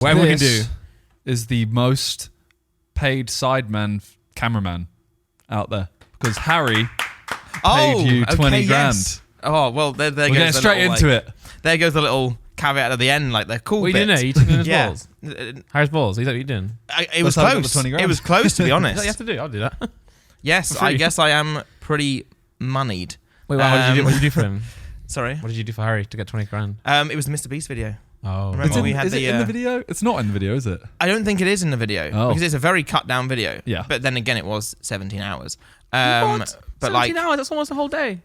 Whatever we can do. This is the most paid sideman cameraman out there because Harry paid you 20 grand. Yes. Oh, well, there We're goes getting the straight little, into it. There goes the little caveat at the end, like the cool What you bit. doing there? You taking his Yeah. balls? Harry's balls. Is that what you doing? It was Let's have a look at close. the 20 grand. It was close, to be Is that honest. what you have to do? I'll do that. Yes, I guess I am pretty moneyed. Wait, what did you do? What did you do for him? Sorry. What did you do for Harry to get 20 grand? It was the Mr. Beast video. Oh, Remember Is we had it the, in the video? It's not in the video, is it? I don't think it is in the video Oh. because it's a very cut down video. Yeah. But then again, it was 17 hours. what? But 17 hours? That's almost a whole day.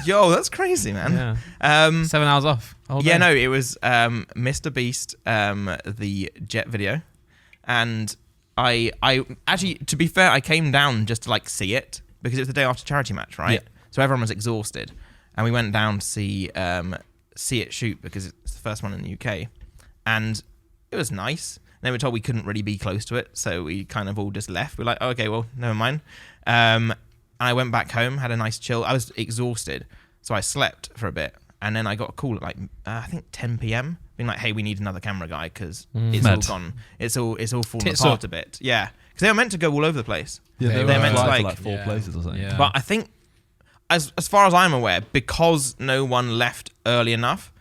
yo, that's crazy, man. Yeah. 7 hours off. a whole Yeah, day. no, it was Mr. Beast, the Jet video, and I actually, to be fair, I came down just to like see it because it was the day after charity match, right? Yeah. So everyone was exhausted, and we went down to see it shoot because it's the first one in the UK, and it was nice. And they were told we couldn't really be close to it, so we kind of all just left. We're like, oh, okay, well, never mind. And I went back home, had a nice chill. I was exhausted, so I slept for a bit. And then I got a call at like, I think 10 p.m. being like, hey, we need another camera guy because it's all Mad. gone. It's all fallen Tits apart up. a bit. Yeah. Because they were meant to go all over the place. Yeah, They they were were meant to, fly like- for 4 Yeah. places or something. Yeah. But I think, as far as I'm aware, because no one left early enough,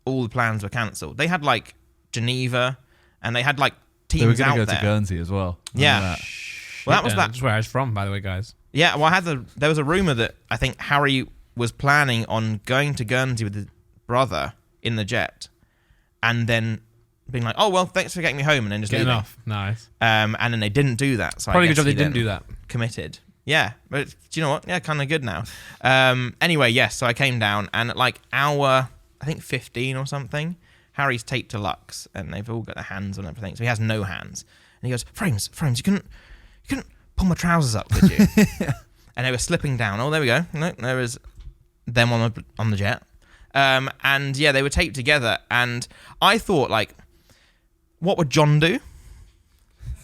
all the plans were cancelled. They had like Geneva and they had like They were teams going out to go there. to Guernsey as well. Yeah. Remember that? Well, that was Yeah, that. That's where I was from, by the way, guys. Yeah, well, there was a rumor that I think Harry was planning on going to Guernsey with his brother in the jet, and then being like, "Oh well, thanks for getting me home," and then just Getting leaving. off. Nice. And then they didn't do that. So Probably I a good guess job they he didn't then do that. Committed. Yeah, but do you know what? Yeah, kind of good now. Anyway, yes. So I came down, and at like hour, I think 15 or something, Harry's taped to Lux, and they've all got their hands on everything. So he has no hands, and he goes, "Frames, you couldn't pull my trousers up, could you?" And they were slipping down. Oh, there we go. No, there was them on the jet. And yeah, they were taped together. And I thought, like, what would John do?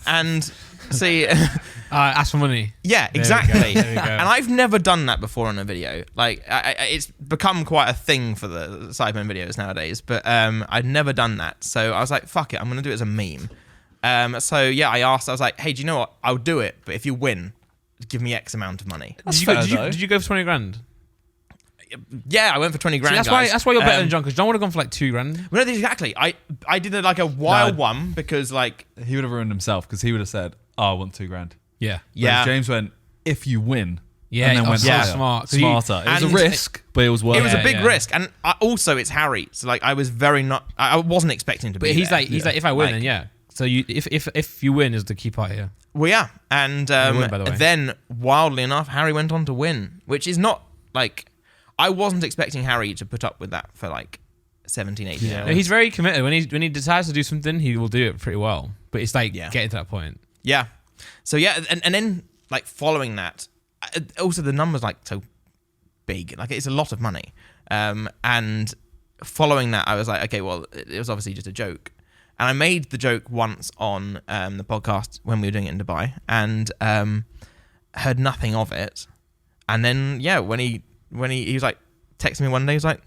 And see, Ask for money. yeah, There we go, exactly. there we go. And I've never done that before on a video. Like, it's become quite a thing for the Sidemen videos nowadays. But I'd never done that. So I was like, fuck it, I'm going to do it as a meme. So yeah, I was like, hey, do you know what? I'll do it. But if you win, give me X amount of money. That's Did you, go, fair, did, you, though. did you go for 20 grand? Yeah, I went for 20 grand. See, guys. that's why you're better Um, than John, because John would have gone for like 2 grand. Well, no, exactly. I did like a wild one because like He would have ruined himself because he would have said, "Oh, I want 2 grand." Yeah. yeah, Whereas James went, "If you win," Yeah, and then went so higher. smart. 'Cause you- Smarter. It was and a risk, but it was worth it was it. a big yeah. risk, and also it's Harry. So like I was very not. I wasn't expecting to be. But he's there. like, if I win, Like- then yeah. So you, if you win is the key part here. Well, yeah, and win, by the way. then wildly enough, Harry went on to win, which is not like I wasn't expecting Harry to put up with that for like 17, 18 Yeah. hours. No, he's very committed. When he decides to do something, he will do it pretty well. But it's like Yeah. getting to that point. Yeah. So yeah, and then like following that, also the numbers like so big, like it's a lot of money. And following that, I was like, okay, well, it was obviously just a joke. And I made the joke once on the podcast when we were doing it in Dubai, and heard nothing of it. And then yeah, when he was like texting me one day, he was like,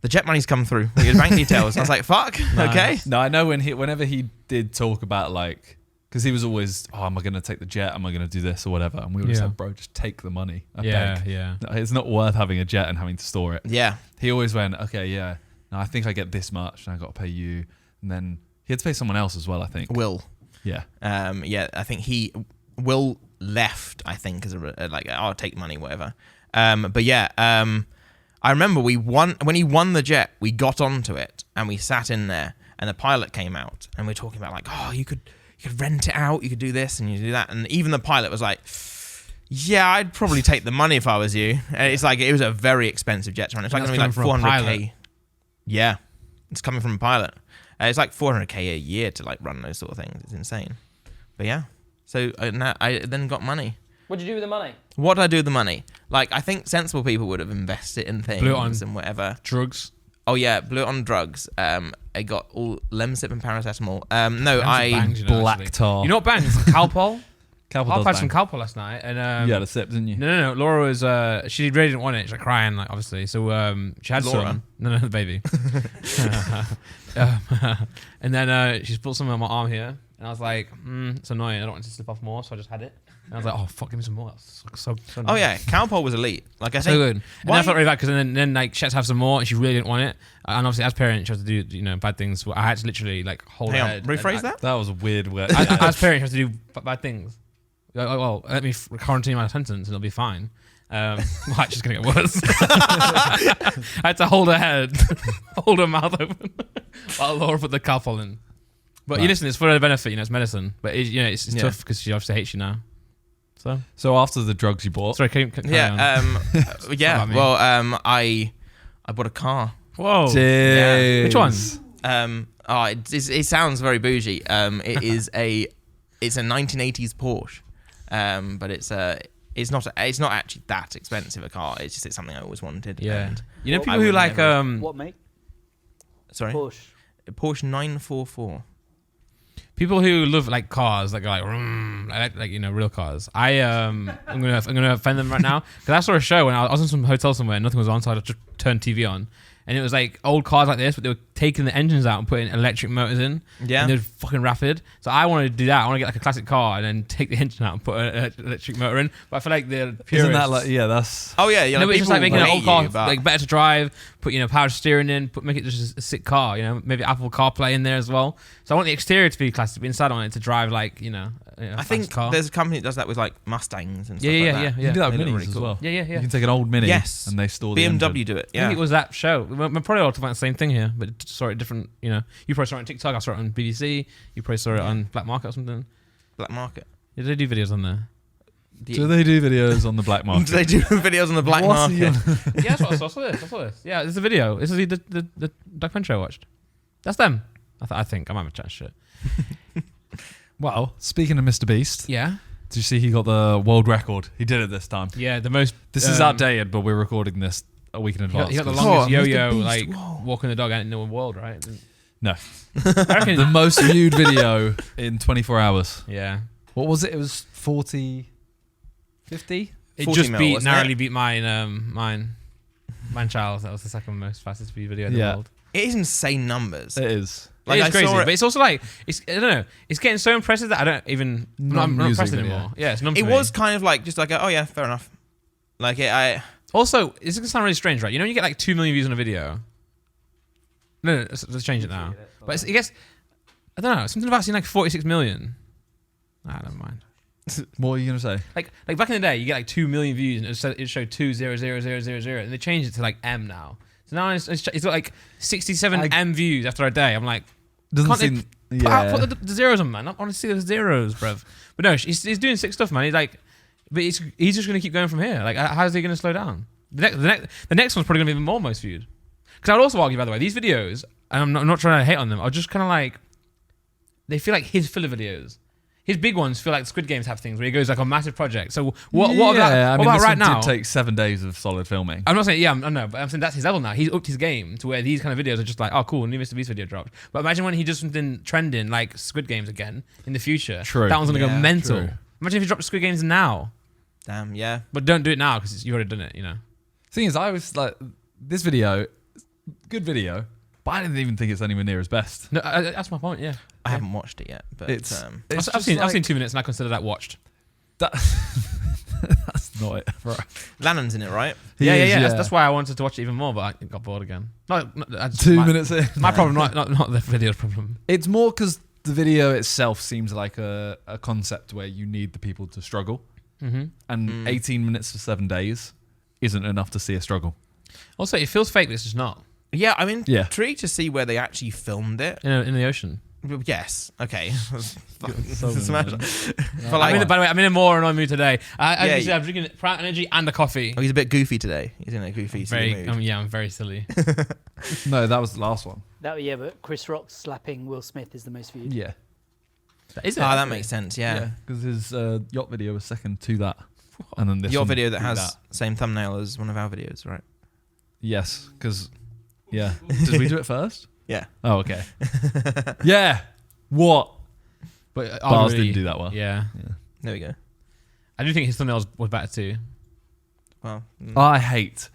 the jet money's come through. Your bank details. I was like, fuck, okay. No, I know whenever he did talk about like, because he was always, "Oh, am I going to take the jet? Am I going to do this or whatever?" And we were just Yeah. like, "Bro, just take the money. I Yeah, beg. yeah. No, it's not worth having a jet and having to store it." Yeah. He always went, "Okay, yeah. No, I think I get this much, and I got to pay you." And then he had to pay someone else as well, I think. Will. Yeah. Yeah, I think Will left, I think, as like, I'll take money, whatever. But yeah, I remember when he won the jet, we got onto it and we sat in there and the pilot came out and we were talking about like, oh, you could rent it out, you could do this and you do that. And even the pilot was like, yeah, I'd probably take the money if I was you. And it's like, it was a very expensive jet to run. It's like And going to be like that's coming from a 400k. pilot. Yeah, it's coming from a pilot. It's like 400k a year to like run those sort of things. It's insane. But yeah, so I then got money. What'd you do with the money? What did I do with the money? Like, I think sensible people would have invested in things Blew it on and whatever. Drugs. Oh yeah, blew it on drugs. I got all Lemsip and paracetamol. No, Bangs are I bangs, you know, Black actually. tar. You know what bangs? Calpol. Cowpole I does had some bang. cowpole last night, and You had a sip, didn't you? no. Laura was she really didn't want it. She's like crying, like obviously. So she had Laura? some. No, the baby. And then she put some on my arm here, and I was like, it's annoying. I don't want it to slip off more, so I just had it. And I was like, oh fuck, give me some more. That's so Oh nice. yeah, Cowpole was elite. Like I So think. good. And then I felt really bad because then like she had to have some more, and she really didn't want it. And obviously, as parents, she had to do bad things. I had to literally like hold her Hang on, head. rephrase and that. That was a weird word. As parents, you have to do bad things. Like, oh, well, let me quarantine my sentence, and it'll be fine. Well, it's just gonna get worse. I had to hold her head, hold her mouth open, while Laura put the Cowpole in. But you Right. listen, it's for her benefit. It's medicine. But it's Yeah. tough because she obviously hates you now. So after the drugs you bought, Sorry, carry on. Yeah. Yeah. about me. Well, I bought a car. Whoa. Yeah. Which one? It sounds very bougie. It is it's a 1980s Porsche. But it's not actually that expensive a car. It's just something I always wanted. Yeah. And You know I people who would like never- What make? Sorry. Porsche 944. people who love like cars that go like real cars. I'm gonna offend them right now because I saw a show when I was in some hotel somewhere and nothing was on, so I just turned TV on. And it was like old cars like this, but they were taking the engines out and putting electric motors in. Yeah. And they're fucking rapid. So I wanted to do that. I want to get like a classic car and then take the engine out and put an electric motor in. But I feel like the purists... isn't that like that's Oh yeah, yeah. No, but it's just like making an old car but like better to drive, put power steering in, make it just a sick car, maybe Apple CarPlay in there as well. So I want the exterior to be classic, but inside I want it to drive like I think car. there's a company that does that with like Mustangs and stuff Yeah, like yeah, that. yeah, you can do that They with look minis really as cool. well. Yeah. You can take an old mini, Yes. and they store the BMW engine. do it. I Yeah. think it was that show. We're probably all talking about the same thing here, but saw it different. You probably saw it on TikTok. I saw it on BBC. You probably saw it on Black Market or something. Black market. Yeah, they do videos on there. Do they do videos on the black market? Do they do videos on the black What's he market? on- Yeah, that's what I saw. I saw this. Yeah, it's a video. This is the documentary I watched. That's them. I think I might have chat shit. Well, speaking of Mr. Beast, Yeah. did you see he got the world record? He did it this time. Yeah, the most. This is outdated, but we're recording this a week in He got, advance. he got the 'cause- longest Oh, Mr. yo-yo, Beast, like whoa. walking the dog out in the world, right? No. I reckon. the most viewed video in 24 hours. Yeah. What was it? It was 40, 50? It 40 just mil, beat wasn't narrowly it? beat mine. Man Child. That was the second most fastest viewed video in the Yeah. world. It is insane numbers. It is. Like, It I is crazy, saw it- but it's also like I don't know. It's getting so impressive that I don't even. I'm not Non-music impressed video. anymore. Yeah, it's numb to It me. was kind of like just like oh yeah, fair enough. Like I Also, it's gonna sound really strange, right? When you get like 2 million views on a video. No, let's change it now. But it gets. I don't know. Something about seeing like 46 million. I don't mind. What are you going to say? Like back in the day, you get like 2 million views and it showed 2,000,000, and they changed it to like M now. So now it's got like 67 M views after a day. I'm like, Doesn't can't seem... they put the zeros on, man? I want to see the zeros, bruv. But no, he's doing sick stuff, man. He's like, but he's just gonna keep going from here. Like, how's he gonna slow down? The next one's probably gonna be even more most viewed. Because I would also argue, by the way, these videos, and I'm not trying to hate on them, are just kind of like, they feel like his filler videos. His big ones feel like Squid Games have things where he goes like on massive projects. So what about I mean, what about this right one now? did take 7 days of solid filming. I'm not saying, yeah, I know, but I'm saying that's his level now. He's upped his game to where these kind of videos are just like, oh, cool, new Mr. Beast video dropped. But imagine when he does something trending like Squid Games again in the future. True. That one's going to go Yeah, mental. true. Imagine if he dropped Squid Games now. damn yeah. But don't do it now because you've already done it, Thing is, I was like, this video, good video, but I didn't even think it's anywhere near his best. No, that's my point, yeah. I haven't watched it yet, but It's I've just seen like- 2 minutes and I consider that watched. That, that's not it. Right. Lannon's in it, right? He Yeah. is, That's why I wanted to watch it even more, but I got bored again. I just, 2 my, minutes in. My problem, not the video's problem. It's more because the video itself seems like a concept where you need the people to struggle. Mm-hmm. And 18 minutes for 7 days isn't enough to see a struggle. Also, it feels fake, but it's just not. Yeah, I'm Yeah. intrigued to see where they actually filmed it. In the ocean. Yes, okay. So Smash. annoying. But like, By the way, I'm in a more annoying mood today. As Yeah, you see, I'm drinking Prout Energy and a coffee. oh, he's a bit goofy today. He's in a goofy silly mood. I'm very silly. No, that was the last one. Yeah, but Chris Rock slapping Will Smith is the most viewed. Yeah. Is it? Oh, that makes sense. Yeah. Because his yacht video was second to that. And then this Your one video that beat has same thumbnail as one of our videos, right? Yes, because... Yeah. Did we do it first? Yeah. Oh, okay. Yeah. What? But Bars arguably- didn't do that well. Yeah. There we go. I do think his thumbnails was better too. Well, I hate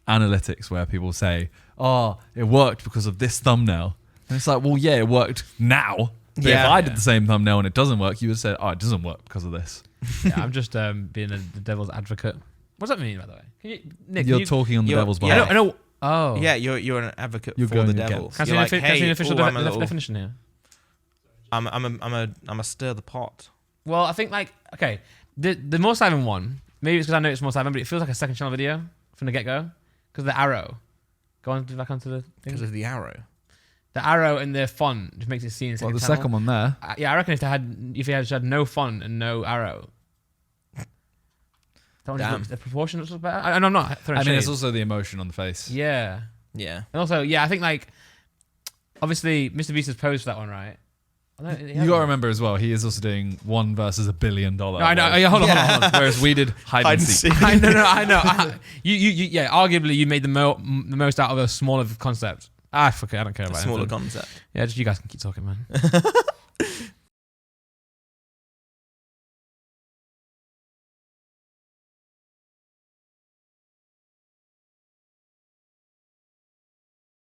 analytics where people say, "Oh, it worked because of this thumbnail," and it's like, well, yeah, it worked now. But if I did the same thumbnail and it doesn't work, you would say, "Oh, it doesn't work because of this." Yeah, I'm just being the devil's advocate. What does that mean, by the way? Nick, You're talking on the devil's yeah. behalf. I know. Oh. yeah, you're an advocate You're for going the devil. against. Can I see You're an like, can I see an hey, official I'm a little- definition here? I'm a stir the pot. Well, I think like okay, the More Simon one. Maybe it's because I know it's More Simon, but it feels like a second channel video from the get go because the arrow. Go on back onto the thing. Because of the arrow. The arrow and the font just makes it seem. Well, the channel. second one there. Yeah, I reckon if he had no font and no arrow, that one just Damn. looks, the proportion looks better. And I'm not throwing I mean, shade. it's also the emotion on the face. Yeah, Yeah. and also I think like obviously Mr. Beast has posed for that one, right? You got to remember as well, he is also doing $1 versus $1 billion. No, I know. Yeah, hold on. Whereas we did hide and seek. I know. Yeah. Arguably, you made the most out of a smaller concept. Fuck it. I don't care about it. Smaller concept. Yeah, just you guys can keep talking, man.